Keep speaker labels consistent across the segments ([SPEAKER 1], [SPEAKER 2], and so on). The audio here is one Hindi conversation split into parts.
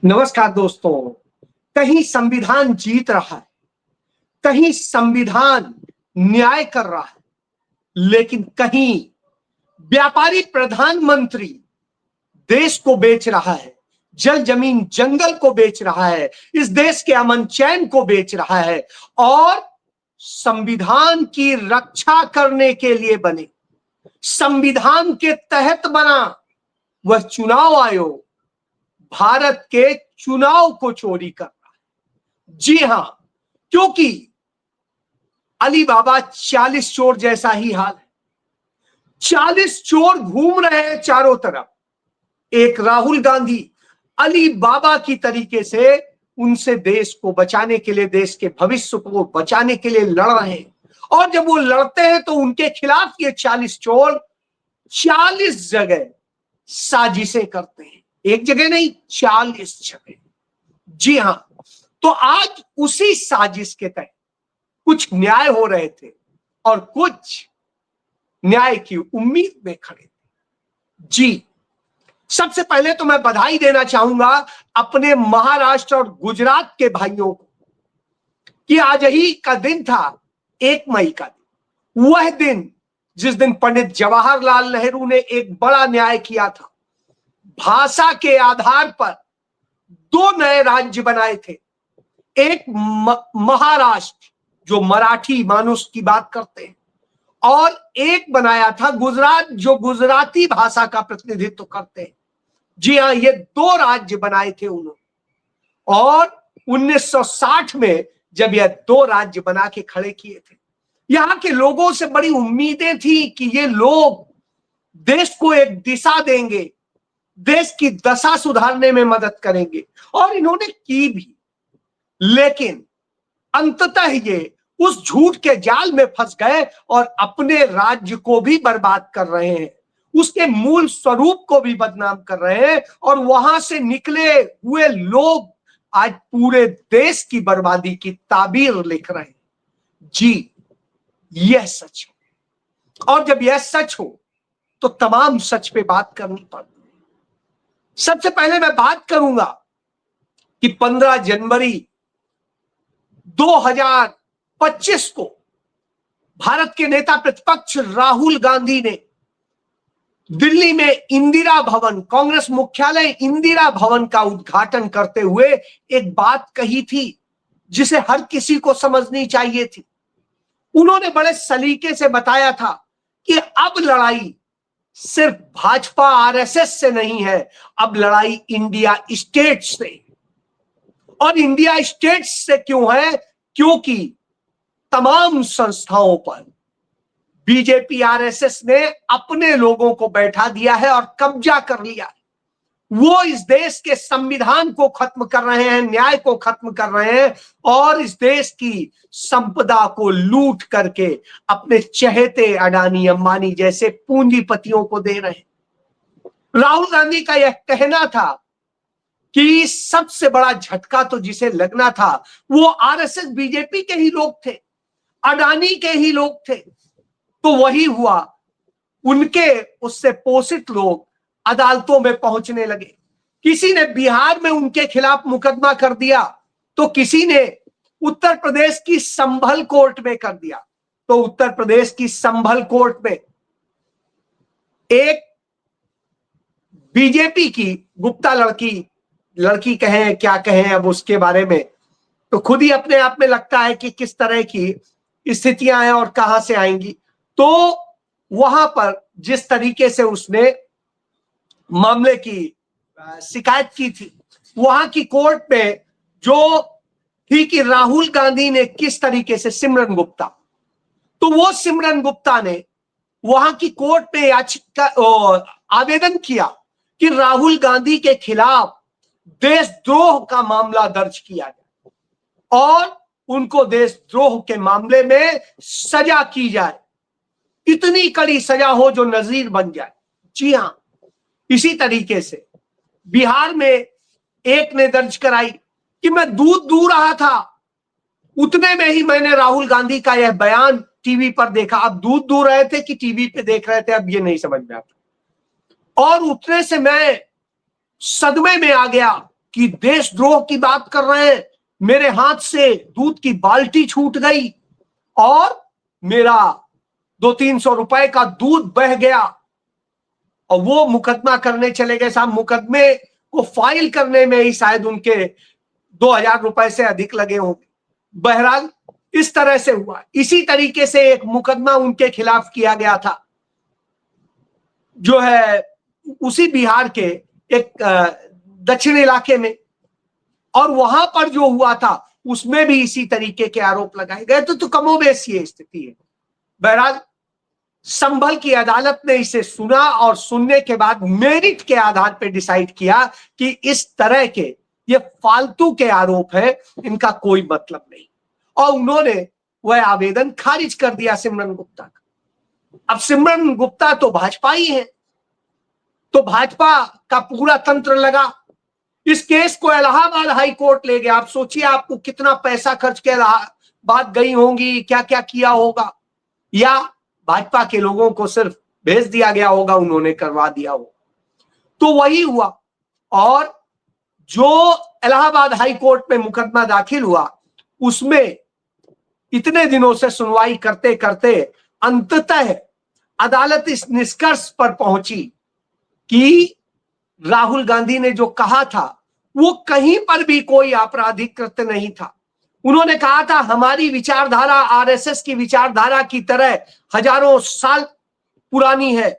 [SPEAKER 1] नमस्कार दोस्तों। कहीं संविधान जीत रहा है, कहीं संविधान न्याय कर रहा है, लेकिन कहीं व्यापारी प्रधानमंत्री देश को बेच रहा है, जल जमीन जंगल को बेच रहा है, इस देश के अमन चैन को बेच रहा है और संविधान की रक्षा करने के लिए बने, संविधान के तहत बना वह चुनाव आयोग भारत के चुनाव को चोरी कर रहा है। जी हां, क्योंकि अली बाबा 40 चोर जैसा ही हाल है। 40 चोर घूम रहे हैं चारों तरफ। एक राहुल गांधी अली बाबा की तरीके से उनसे देश को बचाने के लिए, देश के भविष्य को बचाने के लिए लड़ रहे हैं। और जब वो लड़ते हैं तो उनके खिलाफ ये 40 चोर 40 जगह साजिशें करते हैं। एक जगह नहीं, 40 जगह। जी हां, तो आज उसी साजिश के तहत कुछ न्याय हो रहे थे और कुछ न्याय की उम्मीद में खड़े थे। जी, सबसे पहले तो मैं बधाई देना चाहूंगा अपने महाराष्ट्र और गुजरात के भाइयों को कि आज ही का दिन था, 1 मई का दिन, वह दिन जिस दिन पंडित जवाहरलाल नेहरू ने एक बड़ा न्याय किया था। भाषा के आधार पर 2 नए राज्य बनाए थे। एक महाराष्ट्र जो मराठी मानुष की बात करते हैं, और एक बनाया था गुजरात जो गुजराती भाषा का प्रतिनिधित्व करते हैं। जी हां, ये 2 राज्य बनाए थे उन्होंने। और 1960 में जब यह 2 राज्य बना के खड़े किए थे, यहां के लोगों से बड़ी उम्मीदें थी कि ये लोग देश को एक दिशा देंगे, देश की दशा सुधारने में मदद करेंगे, और इन्होंने की भी। लेकिन अंततः ये उस झूठ के जाल में फंस गए और अपने राज्य को भी बर्बाद कर रहे हैं, उसके मूल स्वरूप को भी बदनाम कर रहे हैं, और वहां से निकले हुए लोग आज पूरे देश की बर्बादी की ताबीर लिख रहे हैं। जी, यह सच है। और जब यह सच हो तो तमाम सच पे बात करनी पड़ती है। सबसे पहले मैं बात करूंगा कि 15 जनवरी 2025 को भारत के नेता प्रतिपक्ष राहुल गांधी ने दिल्ली में इंदिरा भवन, कांग्रेस मुख्यालय इंदिरा भवन का उद्घाटन करते हुए एक बात कही थी जिसे हर किसी को समझनी चाहिए थी। उन्होंने बड़े सलीके से बताया था कि अब लड़ाई सिर्फ भाजपा आरएसएस से नहीं है, अब लड़ाई इंडिया स्टेट से। और इंडिया स्टेट से क्यों है? क्योंकि तमाम संस्थाओं पर बीजेपी आरएसएस ने अपने लोगों को बैठा दिया है और कब्जा कर लिया है। वो इस देश के संविधान को खत्म कर रहे हैं, न्याय को खत्म कर रहे हैं, और इस देश की संपदा को लूट करके अपने चहेते अडानी अंबानी जैसे पूंजीपतियों को दे रहे हैं। राहुल गांधी का यह कहना था कि सबसे बड़ा झटका तो जिसे लगना था वो आरएसएस बीजेपी के ही लोग थे, अडानी के ही लोग थे। तो वही हुआ, उनके उससे पोषित लोग अदालतों में पहुंचने लगे। किसी ने बिहार में उनके खिलाफ मुकदमा कर दिया, तो किसी ने उत्तर प्रदेश की संभल कोर्ट में कर दिया। तो उत्तर प्रदेश की संभल कोर्ट में एक बीजेपी की गुप्ता लड़की कहें क्या कहें, अब उसके बारे में तो खुद ही अपने आप में लगता है कि किस तरह की स्थितियां हैं और कहां से आएंगी। तो वहां पर जिस तरीके से उसने मामले की शिकायत की थी, वहां की कोर्ट में जो थी कि राहुल गांधी ने किस तरीके से, सिमरन गुप्ता, तो वो सिमरन गुप्ता ने वहां की कोर्ट में याचिका आवेदन किया कि राहुल गांधी के खिलाफ देशद्रोह का मामला दर्ज किया जाए और उनको देशद्रोह के मामले में सजा की जाए, इतनी कड़ी सजा हो जो नजीर बन जाए। जी हां, इसी तरीके से बिहार में एक ने दर्ज कराई कि मैं दूध दूह रहा था, उतने में ही मैंने राहुल गांधी का यह बयान टीवी पर देखा। अब दूध दूह रहे थे कि टीवी पे देख रहे थे, अब ये नहीं समझ में आता। और उतने से मैं सदमे में आ गया कि देशद्रोह की बात कर रहे हैं, मेरे हाथ से दूध की बाल्टी छूट गई और मेरा 200-300 रुपए का दूध बह गया और वो मुकदमा करने चले गए। साहब, मुकदमे को फाइल करने में ही शायद उनके 2000 रुपए से अधिक लगे होंगे। बहरहाल इस तरह से हुआ। इसी तरीके से एक मुकदमा उनके खिलाफ किया गया था, जो है उसी बिहार के एक दक्षिण इलाके में, और वहां पर जो हुआ था उसमें भी इसी तरीके के आरोप लगाए गए। तो कमोबेश ये स्थिति है। बहरहाल संभल की अदालत ने इसे सुना और सुनने के बाद मेरिट के आधार पर डिसाइड किया कि इस तरह के ये फालतू के आरोप है, इनका कोई मतलब नहीं, और उन्होंने वह आवेदन खारिज कर दिया सिमरन गुप्ता का। अब सिमरन गुप्ता तो भाजपा ही है, तो भाजपा का पूरा तंत्र लगा। इस केस को इलाहाबाद हाई कोर्ट ले गया। आप सोचिए आपको कितना पैसा खर्च के इलाहाबाद गई होंगी, क्या क्या किया होगा, या भाजपा के लोगों को सिर्फ भेज दिया गया होगा, उन्होंने करवा दिया होगा। तो वही हुआ, और जो इलाहाबाद हाई कोर्ट में मुकदमा दाखिल हुआ उसमें इतने दिनों से सुनवाई करते करते अंततः अदालत इस निष्कर्ष पर पहुंची कि राहुल गांधी ने जो कहा था वो कहीं पर भी कोई आपराधिक कृत्य नहीं था। उन्होंने कहा था हमारी विचारधारा आरएसएस की विचारधारा की तरह हजारों साल पुरानी है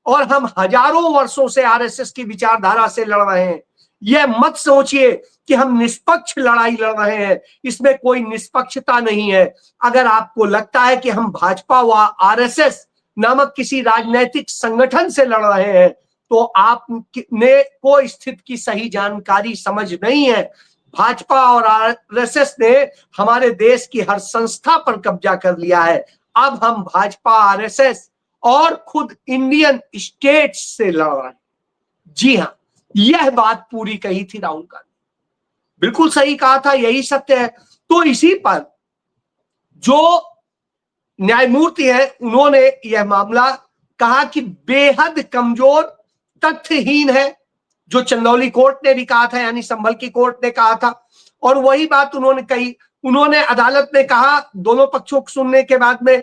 [SPEAKER 1] और हम हजारों वर्षों से आरएसएस की विचारधारा से लड़ रहे हैं। यह मत सोचिए कि हम निष्पक्ष लड़ाई लड़ रहे हैं, इसमें कोई निष्पक्षता नहीं है। अगर आपको लगता है कि हम भाजपा व आरएसएस नामक किसी राजनीतिक संगठन से लड़ रहे हैं तो आपने को स्थिति की सही जानकारी समझ नहीं है। भाजपा और आरएसएस ने हमारे देश की हर संस्था पर कब्जा कर लिया है। अब हम भाजपा, आरएसएस और खुद इंडियन स्टेट्स से लड़ रहे हैं। जी हाँ, यह बात पूरी कही थी राहुल गांधी, बिल्कुल सही कहा था, यही सत्य है। तो इसी पर जो न्यायमूर्ति है उन्होंने यह मामला कहा कि बेहद कमजोर, तथ्यहीन है, जो चंदौली कोर्ट ने भी कहा था, यानी संभल की कोर्ट ने कहा था, और वही बात उन्होंने कही। उन्होंने अदालत ने कहा दोनों पक्षों को सुनने के बाद में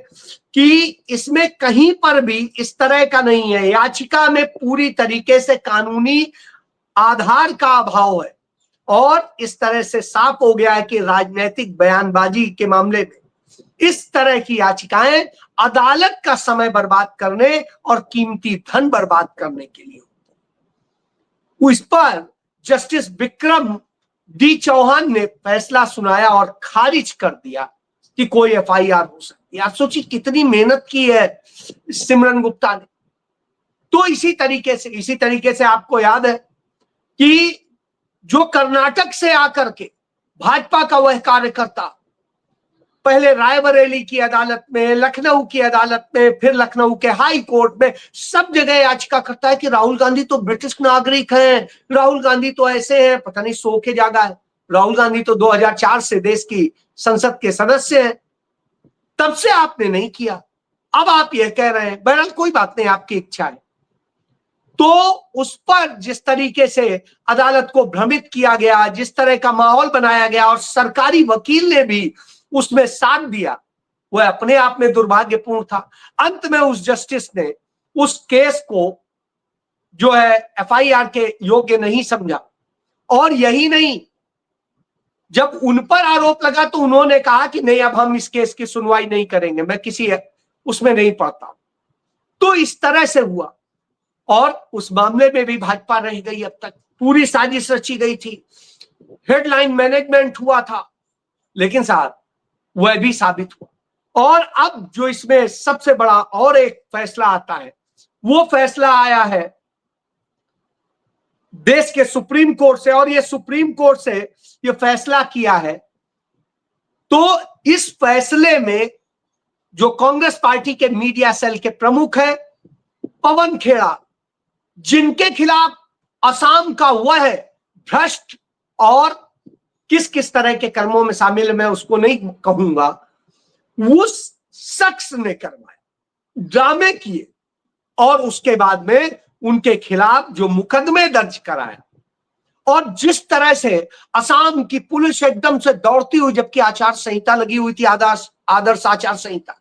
[SPEAKER 1] कि इसमें कहीं पर भी इस तरह का नहीं है, याचिका में पूरी तरीके से कानूनी आधार का अभाव है और इस तरह से साफ हो गया है कि राजनीतिक बयानबाजी के मामले में इस तरह की याचिकाएं अदालत का समय बर्बाद करने और कीमती धन बर्बाद करने के लिए। उस पर जस्टिस विक्रम डी चौहान ने फैसला सुनाया और खारिज कर दिया कि कोई एफआईआर हो सकती है। आप सोचिए कितनी मेहनत की है सिमरन गुप्ता ने। तो इसी तरीके से आपको याद है कि जो कर्नाटक से आकर के भाजपा का वह कार्यकर्ता पहले रायबरेली की अदालत में, लखनऊ की अदालत में, फिर लखनऊ के हाई कोर्ट में, सब जगह याचिका करता है कि राहुल गांधी तो ब्रिटिश नागरिक हैं, राहुल गांधी तो ऐसे हैं, पता नहीं सो के जागा है। राहुल गांधी तो 2004 से देश की संसद के सदस्य हैं, तब से आपने नहीं किया, अब आप यह कह रहे हैं। बहरहाल कोई बात नहीं, आपकी इच्छा है। तो उस पर जिस तरीके से अदालत को भ्रमित किया गया, जिस तरह का माहौल बनाया गया और सरकारी वकील ने भी उसमें साथ दिया, वह अपने आप में दुर्भाग्यपूर्ण था। अंत में उस जस्टिस ने उस केस को जो है एफआईआर के योग्य नहीं समझा। और यही नहीं, जब उन पर आरोप लगा तो उन्होंने कहा कि नहीं, अब हम इस केस की सुनवाई नहीं करेंगे, मैं किसी उसमें नहीं पड़ता। तो इस तरह से हुआ और उस मामले में भी भाजपा रह गई। अब तक पूरी साजिश रची गई थी, हेडलाइन मैनेजमेंट हुआ था, लेकिन साहब वह भी साबित हुआ। और अब जो इसमें सबसे बड़ा और एक फैसला आता है, वो फैसला आया है देश के सुप्रीम कोर्ट से, और ये सुप्रीम कोर्ट से ये फैसला किया है। तो इस फैसले में जो कांग्रेस पार्टी के मीडिया सेल के प्रमुख हैं पवन खेड़ा, जिनके खिलाफ असम का वह भ्रष्ट और किस किस तरह के कर्मों में शामिल, मैं उसको नहीं कहूंगा, उस शख्स ने करवाया, ड्रामे किए और उसके बाद में उनके खिलाफ जो मुकदमे दर्ज कराया और जिस तरह से असम की पुलिस एकदम से दौड़ती हुई, जबकि आचार संहिता लगी हुई थी, आदर्श आचार संहिता,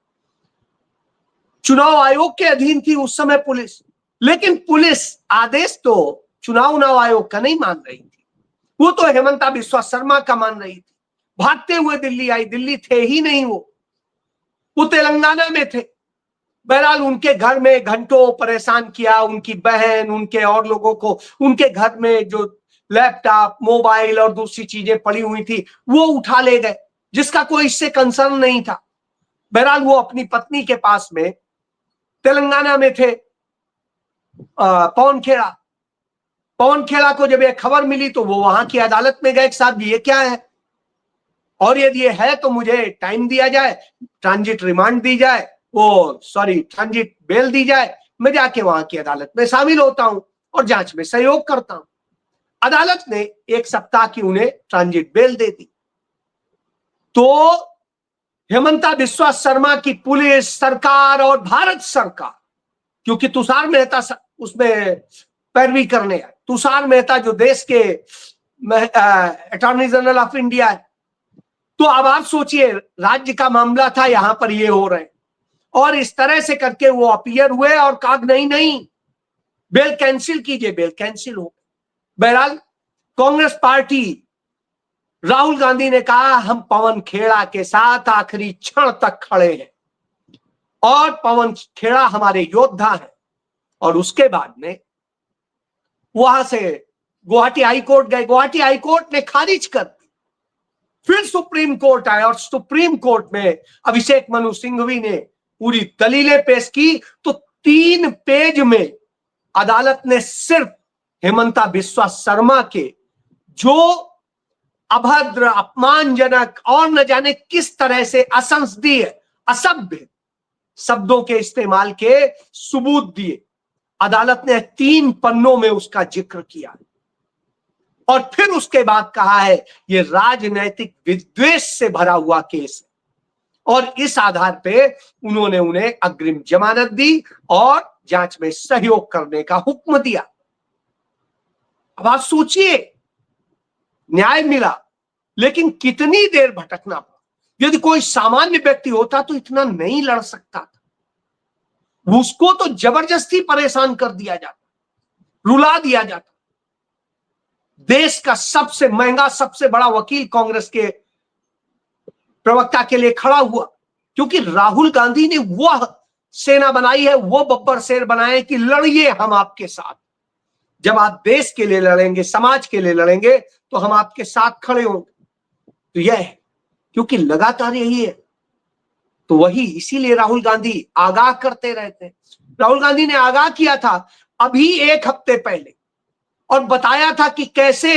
[SPEAKER 1] चुनाव आयोग के अधीन थी उस समय पुलिस, लेकिन पुलिस आदेश तो चुनाव आयोग का नहीं मान रही थी, वो तो हेमंता बिस्वा शर्मा का मान रही थी। भागते हुए दिल्ली आई, दिल्ली थे ही नहीं, वो तेलंगाना में थे। बहरहाल उनके घर में घंटों परेशान किया, उनकी बहन, उनके और लोगों को, उनके घर में जो लैपटॉप, मोबाइल और दूसरी चीजें पड़ी हुई थी वो उठा ले गए, जिसका कोई इससे कंसर्न नहीं था। बहरहाल वो अपनी पत्नी के पास में तेलंगाना में थे, पवन खेड़ा को जब ये खबर मिली तो वो वहां की अदालत में गए, साहब ये क्या है, और यदि ये है तो मुझे टाइम दिया जाए, ट्रांजिट रिमांड दी जाए, ट्रांजिट बेल दी जाए, मैं जाके वहां की अदालत में शामिल होता हूं और जांच में सहयोग करता हूं। अदालत ने 1 सप्ताह की उन्हें ट्रांजिट बेल दे दी। तो हेमंता बिस्वा शर्मा की पुलिस, सरकार और भारत सरकार, क्योंकि तुषार मेहता उसमें पैरवी करने आए, तुषार मेहता जो देश के अटॉर्नी जनरल ऑफ इंडिया है, तो अब आप सोचिए राज्य का मामला था, यहां पर ये हो रहे, और इस तरह से करके वो अपीयर हुए और कहा नहीं बेल कैंसिल कीजिए, बेल कैंसिल हो। बहरहाल कांग्रेस पार्टी, राहुल गांधी ने कहा हम पवन खेड़ा के साथ आखिरी क्षण तक खड़े हैं और पवन खेड़ा हमारे योद्धा हैं। और उसके बाद में वहां से गुवाहाटी हाईकोर्ट गए, गुवाहाटी हाईकोर्ट ने खारिज कर दी। फिर सुप्रीम कोर्ट आए और सुप्रीम कोर्ट में अभिषेक मनु सिंघवी ने पूरी दलीलें पेश की, तो 3 पेज में अदालत ने सिर्फ हेमंता बिस्वा शर्मा के जो अभद्र, अपमानजनक और न जाने किस तरह से असंसदीय, असभ्य शब्दों के इस्तेमाल के सबूत दिए। अदालत ने 3 पन्नों में उसका जिक्र किया और फिर उसके बाद कहा है ये राजनैतिक विद्वेष से भरा हुआ केस है, और इस आधार पे उन्होंने उन्हें अग्रिम जमानत दी और जांच में सहयोग करने का हुक्म दिया। अब आप सोचिए, न्याय मिला, लेकिन कितनी देर भटकना पड़ा। यदि कोई सामान्य व्यक्ति होता तो इतना नहीं लड़ सकता था, उसको तो जबरदस्ती परेशान कर दिया जाता, रुला दिया जाता। देश का सबसे महंगा, सबसे बड़ा वकील कांग्रेस के प्रवक्ता के लिए खड़ा हुआ, क्योंकि राहुल गांधी ने वह सेना बनाई है, वो बब्बर शेर बनाए कि लड़िए हम आपके साथ, जब आप देश के लिए लड़ेंगे, समाज के लिए लड़ेंगे तो हम आपके साथ खड़े होंगे। तो यह है, क्योंकि लगातार यही है, तो वही इसीलिए राहुल गांधी आगाह करते रहते हैं। राहुल गांधी ने आगाह किया था अभी 1 हफ्ते पहले और बताया था कि कैसे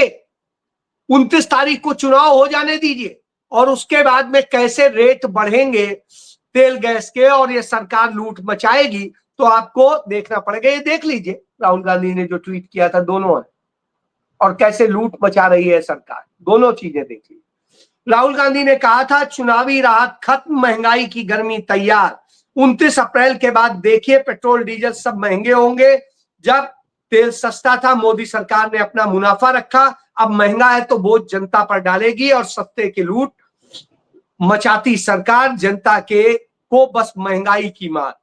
[SPEAKER 1] 29 तारीख को चुनाव हो जाने दीजिए और उसके बाद में कैसे रेट बढ़ेंगे तेल गैस के और ये सरकार लूट मचाएगी, तो आपको देखना पड़ेगा। ये देख लीजिए राहुल गांधी ने जो ट्वीट किया था, दोनों, और कैसे लूट मचा रही है सरकार, दोनों चीजें देखिए। राहुल गांधी ने कहा था चुनावी राहत खत्म, महंगाई की गर्मी तैयार, 29 अप्रैल के बाद देखिए पेट्रोल डीजल सब महंगे होंगे। जब तेल सस्ता था मोदी सरकार ने अपना मुनाफा रखा, अब महंगा है तो बोझ जनता पर डालेगी और सत्ते की लूट मचाती सरकार जनता के को बस महंगाई की मार,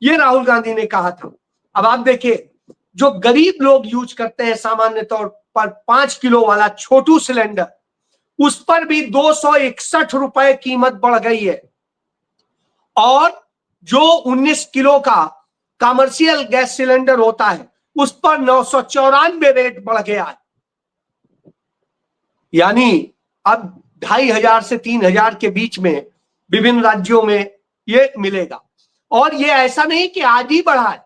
[SPEAKER 1] ये राहुल गांधी ने कहा था। अब आप देखिए जो गरीब लोग यूज करते हैं सामान्य तौर पर 5 किलो वाला छोटू सिलेंडर, उस पर भी 261 रुपए कीमत बढ़ गई है, और जो 19 किलो का कमर्शियल गैस सिलेंडर होता है उस पर 994 रेट बढ़ गया है। यानी अब 2500 से 3000 के बीच में विभिन्न राज्यों में ये मिलेगा। और ये ऐसा नहीं कि आज ही बढ़ा है,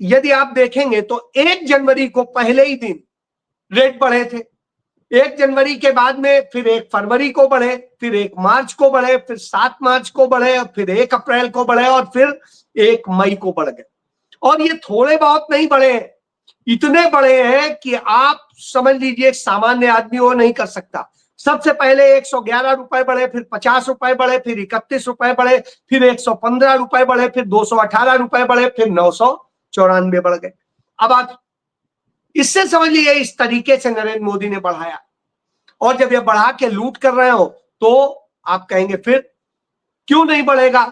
[SPEAKER 1] यदि आप देखेंगे तो 1 जनवरी को पहले ही दिन रेट बढ़े थे, 1 जनवरी के बाद में फिर 1 फरवरी को बढ़े, फिर 1 मार्च को बढ़े, फिर 7 मार्च को बढ़े, फिर 1 अप्रैल को बढ़े और फिर 1 मई को बढ़ गए। और ये थोड़े बहुत नहीं बढ़े हैं, इतने बड़े हैं कि आप समझ लीजिए सामान्य आदमी वो नहीं कर सकता। सबसे पहले 111 रुपए बढ़े, फिर 50 रुपए बढ़े, फिर 31 रुपए बढ़े, फिर 115 रुपए बढ़े, फिर 218 रुपए बढ़े, फिर 994 बढ़ गए। अब आप इससे समझ लीजिए इस तरीके से नरेंद्र मोदी ने बढ़ाया। और जब ये बढ़ा के लूट कर रहे हो तो आप कहेंगे फिर क्यों नहीं बढ़ेगा,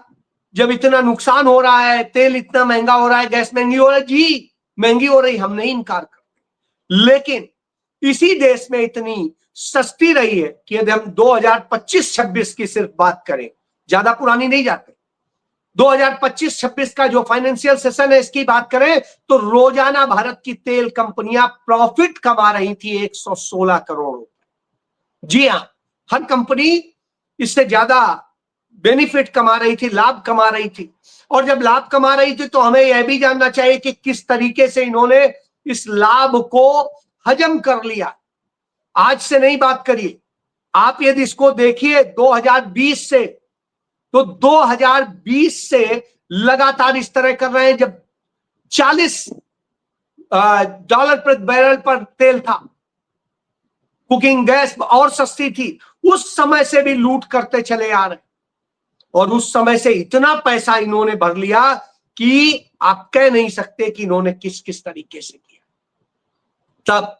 [SPEAKER 1] जब इतना नुकसान हो रहा है, तेल इतना महंगा हो रहा है, गैस महंगी हो रही है। जी महंगी हो रही, हम नहीं इनकार करते, लेकिन इसी देश में इतनी सस्ती रही है कि यदि हम 2025-26 की सिर्फ बात करें, ज्यादा पुरानी नहीं जाते, 2025-26 का जो फाइनेंशियल सेशन है इसकी बात करें तो रोजाना भारत की तेल कंपनियां प्रॉफिट कमा रही थी 116 करोड़ रुपए। जी हां, हर कंपनी इससे ज्यादा बेनिफिट कमा रही थी, लाभ कमा रही थी। और जब लाभ कमा रही थी तो हमें यह भी जानना चाहिए कि किस तरीके से इन्होंने इस लाभ को हजम कर लिया। आज से नहीं बात करिए, आप यदि इसको देखिए 2020 से, तो 2020 से लगातार इस तरह कर रहे हैं। जब $40 प्रति बैरल पर तेल था, कुकिंग गैस और सस्ती थी, उस समय से भी लूट करते चले आ रहे, और उस समय से इतना पैसा इन्होंने भर लिया कि आप कह नहीं सकते कि इन्होंने किस किस तरीके से किया। तब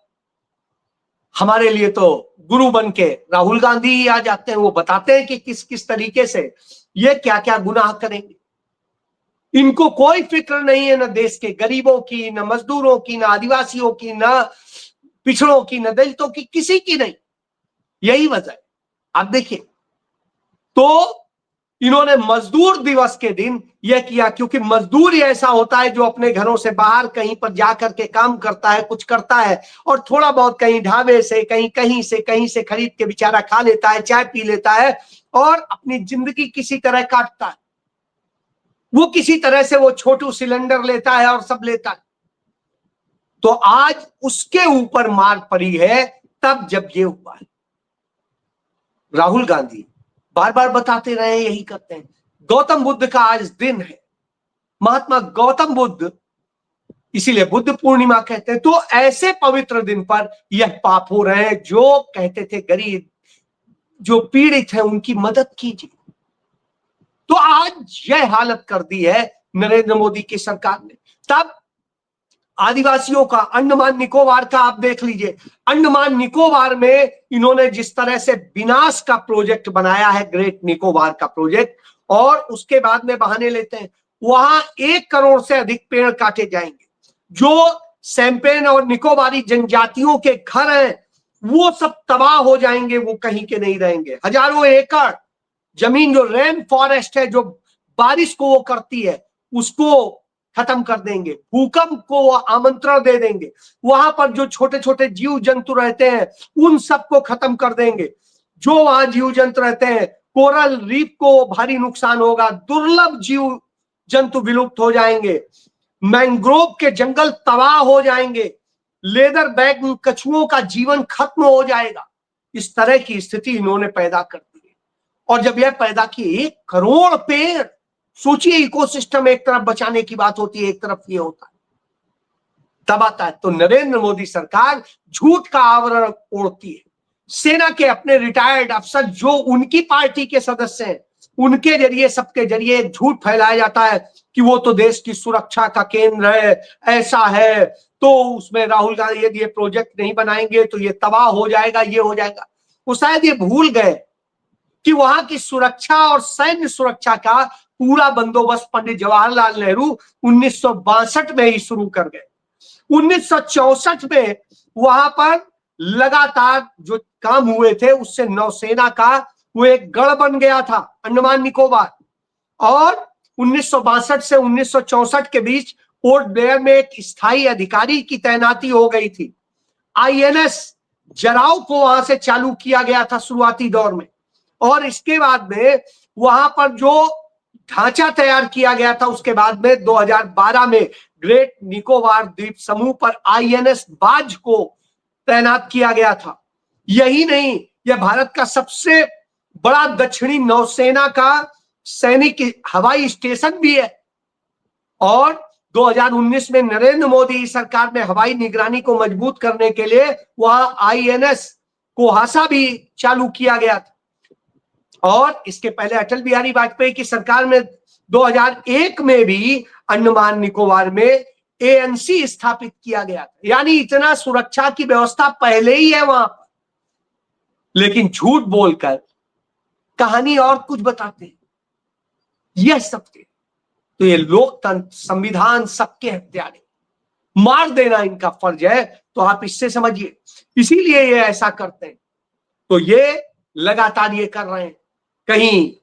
[SPEAKER 1] हमारे लिए तो गुरु बन के राहुल गांधी ही आ जाते हैं, वो बताते हैं कि किस किस तरीके से ये क्या क्या गुनाह करेंगे। इनको कोई फिक्र नहीं है, न देश के गरीबों की, न मजदूरों की, न आदिवासियों की, न पिछड़ों की, न दलितों की, किसी की नहीं। यही वजह है। आप देखिए, तो इन्होंने मजदूर दिवस के दिन यह किया, क्योंकि मजदूर ही ऐसा होता है जो अपने घरों से बाहर कहीं पर जाकर के काम करता है, कुछ करता है, और थोड़ा बहुत कहीं ढाबे से, कहीं से खरीद के बेचारा खा लेता है, चाय पी लेता है और अपनी जिंदगी किसी तरह काटता है। वो किसी तरह से वो छोटू सिलेंडर लेता है और सब लेता है। तो आज उसके ऊपर मार पड़ी है तब जब ये हुआ है। राहुल गांधी बार बार बताते रहे, यही करते हैं। गौतम बुद्ध का आज दिन है, महात्मा गौतम बुद्ध, इसीलिए बुद्ध पूर्णिमा कहते हैं। तो ऐसे पवित्र दिन पर यह पाप हो रहे हैं। जो कहते थे गरीब, जो पीड़ित है, उनकी मदद कीजिए, तो आज यह हालत कर दी है नरेंद्र मोदी की सरकार ने। तब आदिवासियों का, अंडमान निकोबार का आप देख लीजिए, अंडमान निकोबार में इन्होंने जिस तरह से विनाश का प्रोजेक्ट बनाया है, ग्रेट निकोबार का प्रोजेक्ट, और उसके बाद में बहाने लेते हैं वहां 1 करोड़ से अधिक पेड़ काटे जाएंगे। जो सैंपेन और निकोबारी जनजातियों के घर हैं वो सब तबाह हो जाएंगे, वो कहीं के नहीं रहेंगे। हजारों एकड़ जमीन, जो रेन फॉरेस्ट है, जो बारिश को वो करती है, उसको खत्म कर देंगे। भूकंप को वो आमंत्रण दे देंगे। वहां पर जो छोटे छोटे जीव जंतु रहते हैं उन सबको खत्म कर देंगे। जो वहां जीव जंतु रहते हैं, कोरल रीफ को भारी नुकसान होगा, दुर्लभ जीव जंतु विलुप्त हो जाएंगे, मैंग्रोव के जंगल तबाह हो जाएंगे, लेदर बैग कछुओं का जीवन खत्म हो जाएगा। इस तरह की स्थिति इन्होंने पैदा कर दी है। और जब यह पैदा की 1 करोड़ पेड़, सोचिए, इकोसिस्टम एक तरफ बचाने की बात होती है, एक तरफ ये होता है, तब आता है। तो नरेंद्र मोदी सरकार झूठ का आवरण ओढ़ती है। सेना के अपने रिटायर्ड अफसर जो उनकी पार्टी के सदस्य हैं, उनके जरिए, सबके जरिए एक झूठ फैलाया जाता है कि वो तो देश की सुरक्षा का केंद्र है, ऐसा है, तो उसमें राहुल गांधी यदि ये प्रोजेक्ट नहीं बनाएंगे तो ये तबाह हो जाएगा, ये हो जाएगा। वो शायद ये भूल गए कि वहां की सुरक्षा और सैन्य सुरक्षा का पूरा बंदोबस्त पंडित जवाहरलाल नेहरू 1962 में ही शुरू कर गए। 1964 में वहां पर लगातार जो काम हुए थे उससे नौसेना का वो एक गढ़ बन गया था, अंडमान निकोबार। और 1962 से 1964 के बीच पोर्ट ब्लेयर में एक स्थायी अधिकारी की तैनाती हो गई थी। INS जराव को वहां से चालू किया गया था शुरुआती दौर में, और इसके बाद में वहां पर जो ढांचा तैयार किया गया था, उसके बाद में 2012 में ग्रेट निकोबार द्वीप समूह पर INS बाज को तैनात किया गया था। यही नहीं, यह भारत का सबसे बड़ा दक्षिणी नौसेना का सैनिक हवाई स्टेशन भी है। और 2019 में नरेंद्र मोदी सरकार ने हवाई निगरानी को मजबूत करने के लिए वहां INS कोहासा भी चालू किया गया था। और इसके पहले अटल बिहारी वाजपेयी की सरकार में 2001 में भी अंडमान निकोबार में एएनसी स्थापित किया गया था, यानी इतना सुरक्षा की व्यवस्था पहले ही है वहां पर, लेकिन झूठ बोलकर कहानी और कुछ बताते हैं। यह सत्य, तो ये लोकतंत्र, संविधान, सबके हत्यारे, मार देना इनका फर्ज है। तो आप इससे समझिए, इसीलिए ये ऐसा करते हैं। तो ये लगातार ये कर रहे हैं, कहीं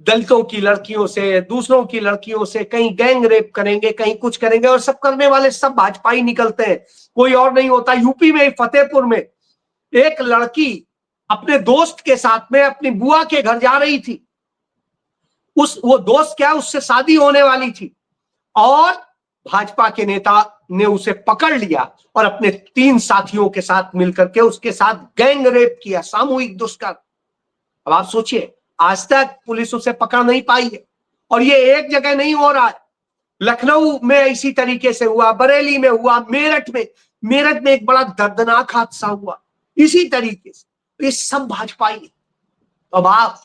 [SPEAKER 1] दलितों की लड़कियों से, दूसरों की लड़कियों से, कहीं गैंग रेप करेंगे, कहीं कुछ करेंगे, और सब करने वाले सब भाजपा ही निकलते हैं, कोई और नहीं होता। यूपी में, फतेहपुर में एक लड़की अपने दोस्त के साथ में अपनी बुआ के घर जा रही थी। वो दोस्त क्या, उससे शादी होने वाली थी, और भाजपा के नेता ने उसे पकड़ लिया और अपने 3 साथियों के साथ मिलकर के उसके साथ गैंग रेप किया, सामूहिक दुष्कर्म। अब आप सोचिए, आज तक पुलिस उसे पकड़ नहीं पाई है, और ये एक जगह नहीं हो रहा है। लखनऊ में इसी तरीके से हुआ, बरेली में हुआ, मेरठ में एक बड़ा दर्दनाक हादसा हुआ इसी तरीके से। ये सब भाजपा ही है। अब आप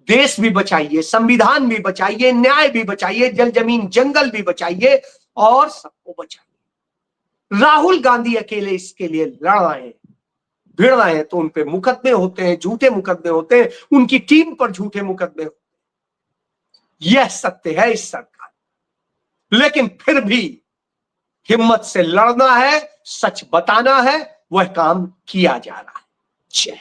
[SPEAKER 1] देश भी बचाइए, संविधान भी बचाइए, न्याय भी बचाइए, जल जमीन जंगल भी बचाइए, और सबको बचाइए। राहुल गांधी अकेले इसके लिए लड़ रहे हैं, भिड़ रहे हैं, तो उन पे मुकदमे होते हैं, झूठे मुकदमे होते हैं, उनकी टीम पर झूठे मुकदमे होते हैं। यह सत्य है इस सरकार, लेकिन फिर भी हिम्मत से लड़ना है, सच बताना है, वह काम किया जा रहा है। जय